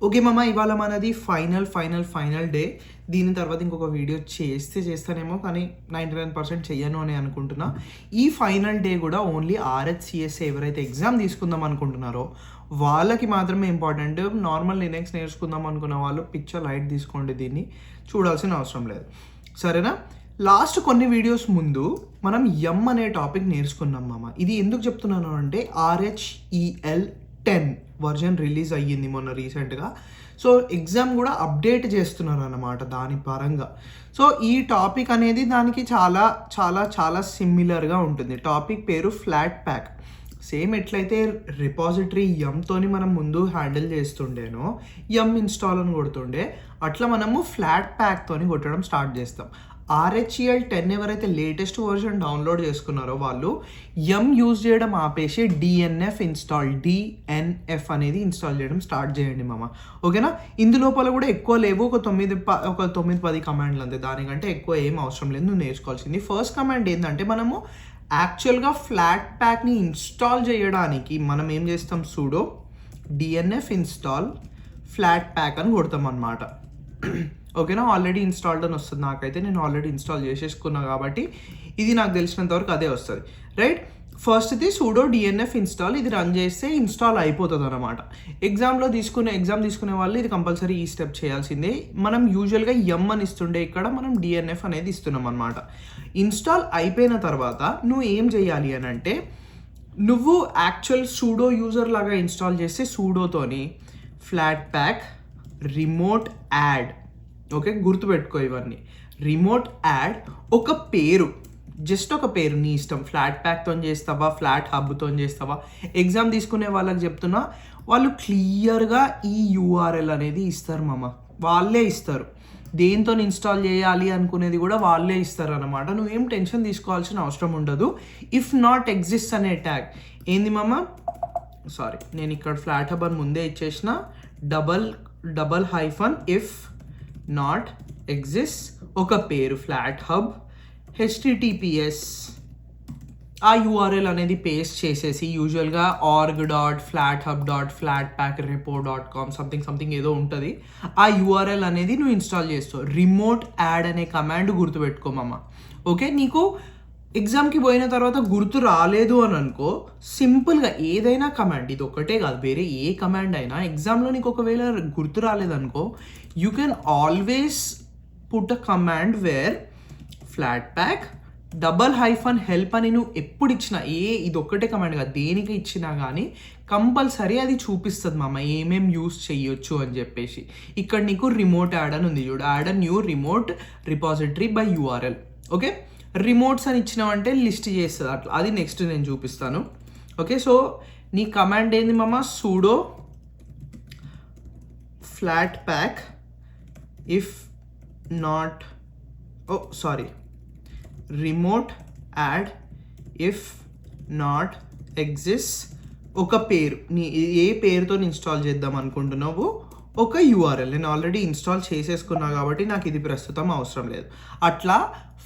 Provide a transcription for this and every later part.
Okay మామ, ఇవాళ మనది ఫైనల్ డే. దీని తర్వాత ఇంకొక వీడియో చేస్తానేమో, కానీ 99% చెయ్యను అని అనుకుంటున్నా. ఈ ఫైనల్ డే కూడా ఓన్లీ RHCSA ఎవరైతే ఎగ్జామ్ తీసుకుందాం అనుకుంటున్నారో వాళ్ళకి మాత్రమే ఇంపార్టెంట్. నార్మల్ లినక్స్ నేర్చుకుందాం అనుకున్న వాళ్ళు పిక్చర్ లైట్ తీసుకోండి, దీన్ని చూడాల్సిన అవసరం లేదు, సరేనా? లాస్ట్ కొన్ని వీడియోస్ ముందు మనం ఎమ్ అనే టాపిక్ నేర్చుకున్నాం మామ. ఇది ఎందుకు చెప్తున్నాను అంటే RHEL 10 వర్జన్ రిలీజ్ అయ్యింది మొన్న రీసెంట్గా. సో ఎగ్జామ్ కూడా అప్డేట్ చేస్తున్నారు అన్నమాట దాని పరంగా. సో ఈ టాపిక్ అనేది దానికి చాలా చాలా చాలా సిమిలర్గా ఉంటుంది. టాపిక్ పేరు ఫ్లాట్ ప్యాక్. సేమ్ ఎట్లయితే రిపాజిటరీ ఎమ్తోని మనం ముందు హ్యాండిల్ చేస్తుండేనో, ఎమ్ ఇన్స్టాల్ అని కొడుతుండే, అట్లా మనము ఫ్లాట్ ప్యాక్తోని కొట్టడం స్టార్ట్ చేస్తాం. RHEL 10 ఎవరైతే లేటెస్ట్ వర్షన్ డౌన్లోడ్ చేసుకున్నారో వాళ్ళు ఎమ్ యూజ్ చేయడం ఆపేసి DNF అనేది ఇన్స్టాల్ చేయడం స్టార్ట్ చేయండి మామ, ఓకేనా? ఇందులోపల కూడా ఎక్కువ లేవు, ఒక 9-10 కమాండ్లు అంతే, దానికంటే ఎక్కువ ఏం అవసరం లేదు. నువ్వు నేర్చుకోవాల్సింది ఫస్ట్ కమాండ్ ఏంటంటే, మనము యాక్చువల్గా ఫ్లాట్ ప్యాక్ని ఇన్స్టాల్ చేయడానికి మనం ఏం చేస్తాం, sudo DNF install flat pack అని కొడతాం అన్నమాట, ఓకేనా? ఆల్రెడీ ఇన్స్టాల్డ్ అని వస్తుంది నాకైతే, నేను ఆల్రెడీ ఇన్స్టాల్ చేసేసుకున్నా కాబట్టి ఇది నాకు తెలిసినంత వరకు అదే వస్తుంది, రైట్? ఫస్ట్ది sudo DNF ఇన్స్టాల్, ఇది రన్ చేస్తే ఇన్స్టాల్ అయిపోతుంది అనమాట. ఎగ్జామ్ తీసుకునే వాళ్ళు ఇది కంపల్సరీ ఈ స్టెప్ చేయాల్సిందే. మనం యూజువల్గా ఎమ్ అని ఇస్తుండే, ఇక్కడ మనం DNF అనేది ఇస్తున్నాం అనమాట. ఇన్స్టాల్ అయిపోయిన తర్వాత నువ్వు ఏం చేయాలి అని అంటే, నువ్వు యాక్చువల్ sudo యూజర్ లాగా ఇన్స్టాల్ చేస్తే sudoతోని Flatpak remote add, okay? గుర్తుపెట్టుకో ఇవన్నీ. రిమోట్ యాడ్ ఒక పేరు, జస్ట్ ఒక పేరు నీ ఇష్టం. ఫ్లాట్ ప్యాక్తో చేస్తావా, ఫ్లాట్ హబ్తో చేస్తావా, ఎగ్జామ్ తీసుకునే వాళ్ళకి చెప్తున్నా, వాళ్ళు క్లియర్గా ఈ URL అనేది ఇస్తారు మామ, వాళ్ళే ఇస్తారు. దేంతో ఇన్స్టాల్ చేయాలి అనుకునేది కూడా వాళ్ళే ఇస్తారు అనమాట. నువ్వేం టెన్షన్ తీసుకోవాల్సిన అవసరం ఉండదు. ఇఫ్ నాట్ ఎగ్జిస్ట్ అనే ట్యాగ్ ఏంది మామ, సారీ నేను ఇక్కడ ఫ్లాట్ హబ్ అని ముందే ఇచ్చేసిన, double hyphen if not exist ఒక పేరు ఫ్లాట్ హబ్ HTTPS ఆ URL అనేది పేస్ట్ చేసేసి, యూజువల్గా org.flathub.flatpakrepo.com సంథింగ్ ఏదో ఉంటుంది, ఆ URL అనేది నువ్వు ఇన్స్టాల్ చేస్తావు. రిమోట్ యాడ్ అనే కమాండ్ గుర్తుపెట్టుకోమమ్మ, ఓకే? నీకు ఎగ్జామ్కి పోయిన తర్వాత గుర్తు రాలేదు అని అనుకో, సింపుల్గా ఏదైనా కమాండ్, ఇది ఒకటే కాదు, వేరే ఏ కమాండ్ అయినా ఎగ్జామ్లో నీకు ఒకవేళ గుర్తు రాలేదనుకో, you can always put a command where Flatpak $-help అని నువ్వు ఎప్పుడు ఇచ్చినా, ఇది ఒక్కటే కమాండ్ కాదు, దేనికి ఇచ్చినా కానీ కంపల్సరీ అది చూపిస్తుంది మామ ఏమేం యూస్ చేయొచ్చు అని చెప్పేసి. ఇక్కడ నీకు రిమోట్ యాడ్ అని ఉంది చూడు, add a new remote repository by URL, okay? Remotes అని ఇచ్చినావంటే లిస్ట్ చేస్తుంది అట్లా, అది నెక్స్ట్ నేను చూపిస్తాను, ఓకే? సో నీ కమాండ్ ఏంది మామ, sudo flat pack if not remote add if not exist ఒక పేరు, నీ ఏ పేరుతో ఇన్స్టాల్ చేద్దాం అనుకుంటున్నావు, ఒక URL. నేను ఆల్రెడీ ఇన్స్టాల్ చేసేసుకున్నా కాబట్టి నాకు ఇది ప్రస్తుతం అవసరం లేదు. అట్లా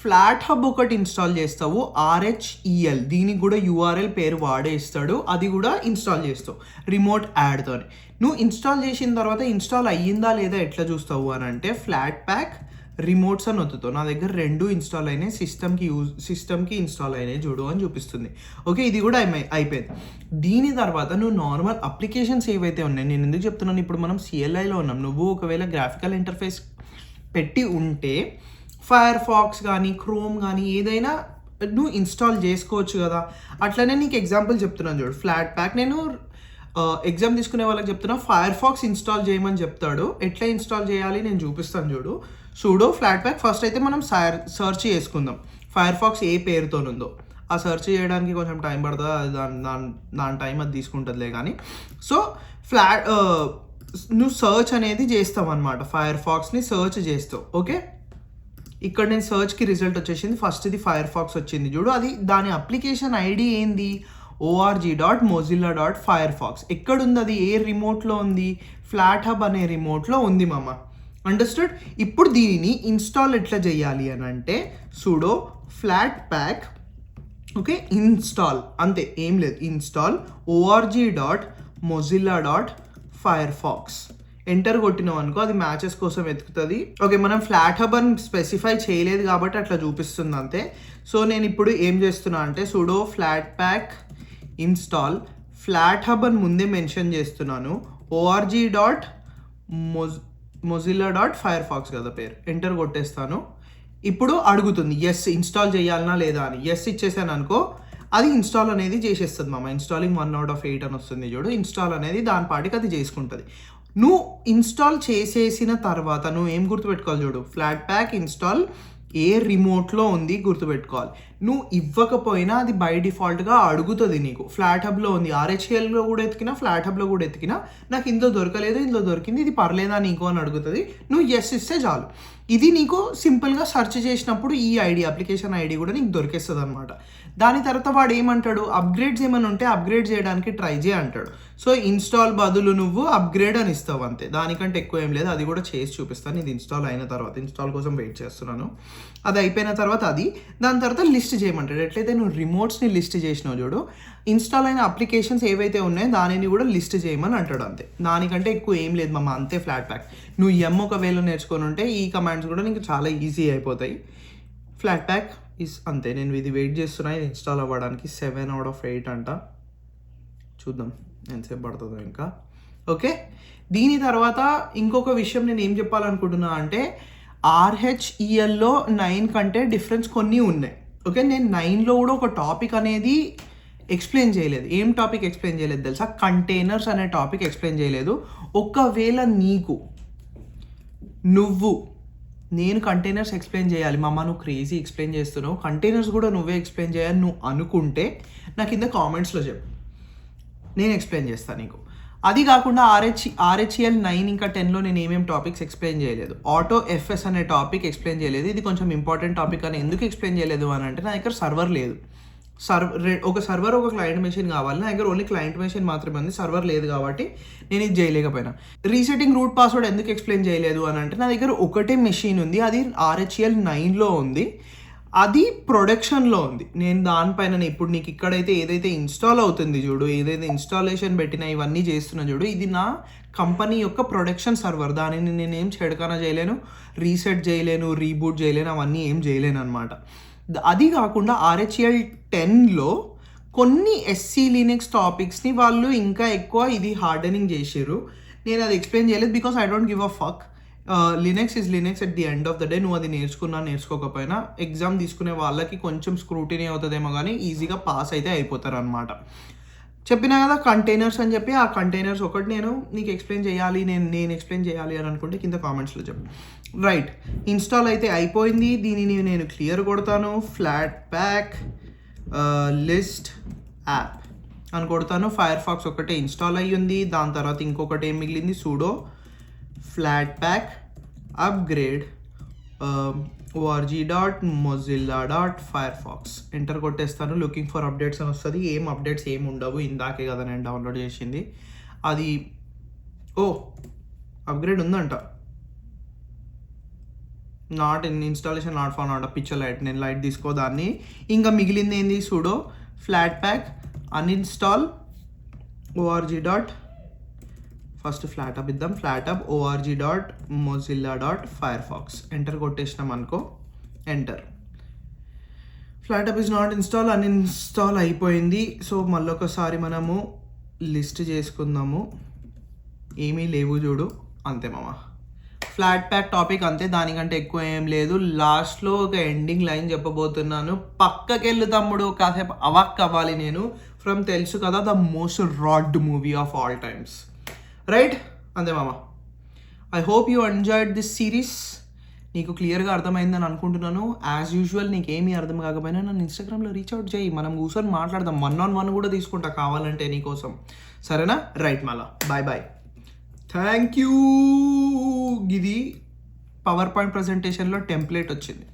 ఫ్లాట్ హబ్ ఒకటి ఇన్స్టాల్ చేస్తావు, RHEL, దీనికి కూడా URL పేరు వాడే ఇస్తాడు, అది కూడా ఇన్స్టాల్ చేస్తావు రిమోట్ యాడ్తోని. నువ్వు ఇన్స్టాల్ చేసిన తర్వాత ఇన్స్టాల్ అయ్యిందా లేదా ఎట్లా చూస్తావు అని అంటే, ఫ్లాట్ ప్యాక్ రిమోట్స్ అని వత్తుతావు. నా దగ్గర 2 ఇన్స్టాల్ అయినాయి, సిస్టమ్కి ఇన్స్టాల్ అయినాయి చూడు అని చూపిస్తుంది, ఓకే? ఇది కూడా అయిపోయింది. దీని తర్వాత నువ్వు నార్మల్ అప్లికేషన్స్ ఏవైతే ఉన్నాయి, నేను ఎందుకు చెప్తున్నాను, ఇప్పుడు మనం CLIలో ఉన్నాం, నువ్వు ఒకవేళ గ్రాఫికల్ ఇంటర్ఫేస్ పెట్టి ఉంటే ఫైర్ ఫాక్స్ కానీ క్రోమ్ కానీ ఏదైనా నువ్వు ఇన్స్టాల్ చేసుకోవచ్చు కదా. అట్లనే నీకు ఎగ్జాంపుల్ చెప్తున్నాను చూడు, ఫ్లాట్ ప్యాక్ నేను ఎగ్జామ్ తీసుకునే వాళ్ళకి చెప్తున్నా, ఫైర్ ఫాక్స్ ఇన్స్టాల్ చేయమని చెప్తాడు, ఎట్లా ఇన్స్టాల్ చేయాలి నేను చూపిస్తాను చూడు. sudo ఫ్లాట్ ప్యాక్ ఫస్ట్ అయితే మనం సర్చ్ చేసుకుందాం ఫైర్ ఫాక్స్ ఏ పేరుతో ఉందో. ఆ సెర్చ్ చేయడానికి కొంచెం టైం పడుతుంది, అది దాని టైం అది తీసుకుంటుందిలే కానీ. సో నువ్వు సర్చ్ అనేది చేస్తావు అనమాట, ఫైర్ ఫాక్స్ని సర్చ్ చేస్తావు, ఓకే? ఇక్కడ నేను సర్చ్కి రిజల్ట్ వచ్చేసింది, ఫస్ట్ ఇది ఫైర్ ఫాక్స్ వచ్చింది చూడు, అది దాని అప్లికేషన్ ఐడి ఏంది, org.mozilla.firefox. ఎక్కడుంది అది, ఏ రిమోట్లో ఉంది, ఫ్లాట్ హబ్ అనే రిమోట్లో ఉంది మామ, అండర్స్టూడ్? ఇప్పుడు దీనిని ఇన్స్టాల్ ఎట్లా చేయాలి అని అంటే, sudo flat pack, okay, install, అంతే, ఏం లేదు, ఇన్స్టాల్ org.mozilla.firefox ఎంటర్ కొట్టినాం అనుకో అది మ్యాచెస్ కోసం వెతుకుతుంది. ఓకే, మనం ఫ్లాట్ హబ్ అని స్పెసిఫై చేయలేదు కాబట్టి అట్లా చూపిస్తుంది అంతే. సో నేను ఇప్పుడు ఏం చేస్తున్నా అంటే sudo flat pack install flat hub అని ముందే మెన్షన్ చేస్తున్నాను. org.mozilla.firefox కదా పేరు. ఎంటర్ కొట్టేస్తాను. ఇప్పుడు అడుగుతుంది ఎస్ ఇన్స్టాల్ చేయాలనా లేదా అని. ఎస్ ఇచ్చేసాను అనుకో అది ఇన్స్టాల్ అనేది చేసేస్తుంది మామ. ఇన్స్టాలింగ్ 1 out of 8 అని వస్తుంది చూడు. ఇన్స్టాల్ అనేది దాని పాటికి అది చేసుకుంటుంది. నువ్వు ఇన్స్టాల్ చేసేసిన తర్వాత నువ్వు ఏం గుర్తుపెట్టుకోవాలి చూడు, ఫ్లాట్ ప్యాక్ ఇన్స్టాల్ ఏ రిమోట్లో ఉంది గుర్తుపెట్టుకోవాలి. నువ్వు ఇవ్వకపోయినా అది బై డిఫాల్ట్గా అడుగుతుంది నీకు. ఫ్లాట్ హబ్లో ఉంది, RHELలో కూడా ఎతికినా ఫ్లాట్ హబ్లో కూడా ఎతికినా నాకు ఇందులో దొరకలేదు, ఇందులో దొరికింది, ఇది పర్లేదా నీకు అని అడుగుతుంది. నువ్వు ఎస్ ఇస్తే చాలు. ఇది నీకు సింపుల్గా సెర్చ్ చేసినప్పుడు ఈ ఐడి అప్లికేషన్ ఐడి కూడా నీకు దొరికేస్తుంది అనమాట. దాని తర్వాత వాడు ఏమంటాడు, అప్గ్రేడ్స్ ఏమైనా ఉంటే అప్గ్రేడ్ చేయడానికి ట్రై చేయి అంటాడు. సో ఇన్స్టాల్ బదులు నువ్వు అప్గ్రేడ్ అని ఇస్తావు అంతే, దానికంటే ఎక్కువ ఏం లేదు. అది కూడా చేసి చూపిస్తాను. ఇది ఇన్స్టాల్ అయిన తర్వాత, ఇన్స్టాల్ కోసం వెయిట్ చేస్తున్నాను. అది అయిపోయిన తర్వాత దాని తర్వాత లిస్ట్ చేయమంటాడు. ఎట్లయితే నువ్వు రిమోట్స్ని లిస్ట్ చేసినావు చూడు, ఇన్స్టాల్ అయిన అప్లికేషన్స్ ఏవైతే ఉన్నాయో దానిని కూడా లిస్ట్ చేయమని అంటాడు అంతే. దానికంటే ఎక్కువ ఏం లేదు మామ, అంతే ఫ్లాట్ ప్యాక్. నువ్వు ఒకవేళ నేర్చుకొని ఉంటే ఈ కమాండ్స్ కూడా నీకు చాలా ఈజీ అయిపోతాయి. ఫ్లాట్ ప్యాక్ ఇస్ అంతే. నేను ఇది వెయిట్ చేస్తున్నా ఇది ఇన్స్టాల్ అవ్వడానికి. 7 out of 8 అంట. చూద్దాం ఎంతసేపు పడుతుందో ఇంకా. ఓకే, దీని తర్వాత ఇంకొక విషయం నేను ఏం చెప్పాలనుకుంటున్నా అంటే RHELలో 9 కంటే డిఫరెన్స్ కొన్ని ఉన్నాయి. ఓకే, నేను 9లో కూడా ఒక టాపిక్ అనేది ఎక్స్ప్లెయిన్ చేయలేదు. ఏం టాపిక్ ఎక్స్ప్లెయిన్ చేయలేదు తెలుసా? కంటైనర్స్ అనే టాపిక్ ఎక్స్ప్లెయిన్ చేయలేదు. ఒకవేళ నేను కంటైనర్స్ ఎక్స్ప్లెయిన్ చేయాలి మామ, నువ్వు క్రేజీ ఎక్స్ప్లెయిన్ చేస్తున్నావు, కంటైనర్స్ కూడా నువ్వే ఎక్స్ప్లెయిన్ చేయాలి నువ్వు అనుకుంటే నా కింద కామెంట్స్లో చెప్పు, నేను ఎక్స్ప్లెయిన్ చేస్తాను నీకు. అది కాకుండా RHEL 9 ఇంకా 10లో నేను ఏమేమి టాపిక్స్ ఎక్స్ప్లెయిన్ చేయలేదు. ఆటో FS అనే టాపిక్ ఎక్స్ప్లెయిన్ చేయలేదు. ఇది కొంచెం ఇంపార్టెంట్ టాపిక్ అని ఎందుకు ఎక్స్ప్లెయిన్ చేయలేదు అని అంటే నా దగ్గర సర్వర్ లేదు. ఒక సర్వర్ ఒక క్లయింట్ మెషిన్ కావాలి, నా దగ్గర ఓన్లీ క్లయింట్ మెషిన్ మాత్రమే ఉంది, సర్వర్ లేదు కాబట్టి నేను ఇది చేయలేకపోయినా. రీసెట్టింగ్ రూట్ పాస్వర్డ్ ఎందుకు ఎక్స్ప్లెయిన్ చేయలేదు అని అంటే నా దగ్గర ఒకటే మెషిన్ ఉంది, అది RHEL 9లో ఉంది, అది ప్రొడక్షన్లో ఉంది. నేను దానిపైన ఇప్పుడు నీకు ఇక్కడైతే ఏదైతే ఇన్స్టాల్ అవుతుంది చూడు, ఏదైతే ఇన్స్టాలేషన్ పెట్టినా ఇవన్నీ చేస్తున్నా చూడు, ఇది నా కంపెనీ యొక్క ప్రొడక్షన్ సర్వర్. దానిని నేను ఏం చెడకానా చేయలేను, రీసెట్ చేయలేను, రీబూట్ చేయలేను, అవన్నీ ఏం చేయలేను అనమాట. అది కాకుండా RHEL 10లో కొన్ని SC లినక్స్ టాపిక్స్ని వాళ్ళు ఇంకా ఎక్కువ ఇది హార్డనింగ్ చేసారు. నేను అది ఎక్స్ప్లెయిన్ చేయలేదు because I don't give a fuck. Linux is Linux at the end of the day. నువ్వు అది నేర్చుకోకపోయినా ఎగ్జామ్ తీసుకునే వాళ్ళకి కొంచెం స్క్రూటినీ అవుతుందేమో కానీ ఈజీగా పాస్ అయితే అయిపోతారు అనమాట. చెప్పినా కదా కంటైనర్స్ అని చెప్పి, ఆ కంటైనర్స్ ఒకటి నేను నీకు ఎక్స్ప్లెయిన్ చేయాలి, నేను ఎక్స్ప్లెయిన్ చేయాలి అని అనుకుంటే కింద కామెంట్స్లో చెప్పు. రైట్, ఇన్స్టాల్ అయితే అయిపోయింది. దీనిని నేను క్లియర్ కొడతాను. ఫ్లాట్ ప్యాక్ లిస్ట్ యాప్ అని కొడతాను. ఫైర్ ఫాక్స్ ఒకటే ఇన్స్టాల్ అయ్యింది. దాని తర్వాత ఇంకొకటి ఏం మిగిలింది, sudo Flatpak upgrade org.mozilla.firefox enter కొట్టేస్తాను. లుకింగ్ ఫర్ అప్డేట్స్ అని వస్తుంది. ఏం అప్డేట్స్ ఏమి ఉండవు, ఇందాకే కదా నేను డౌన్లోడ్ చేసింది అది. అప్గ్రేడ్ ఉందంట, not in installation not found అంట. పిక్చర్ లైట్, నేను లైట్ తీసుకోదాన్ని. ఇంకా మిగిలింది ఏంది, pseudo flat pack uninstall first flat up ఇద్దాం. ఫ్లాట్ అప్ org.mozilla.firefox ఎంటర్ కొట్టేసినాం అనుకో, enter. Flat up is not install, uninstall అయిపోయింది. సో మళ్ళొకసారి మనము లిస్ట్ చేసుకుందాము. ఏమీ లేవు చూడు, అంతే మామ. ఫ్లాట్ ప్యాక్ టాపిక్ అంతే, దానికంటే ఎక్కువ ఏం లేదు. లాస్ట్లో ఒక ఎండింగ్ లైన్ చెప్పబోతున్నాను. పక్కకెళ్ళు తమ్ముడు, కాసేపు అవాక్ అవ్వాలి నేను. ఫ్రమ్ తెలుసు కదా, the most rod movie of all times. Right, అంతే మామ. I hope you enjoyed this series. నీకు క్లియర్గా అర్థమైందని అనుకుంటున్నాను. యాజ్ యూజువల్ నీకేమీ అర్థం కాకపోయినా నన్ను ఇన్స్టాగ్రామ్లో రీచ్ అవుట్ చేయి, మనం కూర్చొని మాట్లాడదాం. 1-on-1 కూడా తీసుకుంటా కావాలంటే నీకోసం, సరేనా? రైట్ మళ్ళా, బాయ్. Thank you. ఇది పవర్ పాయింట్ ప్రజెంటేషన్లో టెంప్లెట్ వచ్చింది.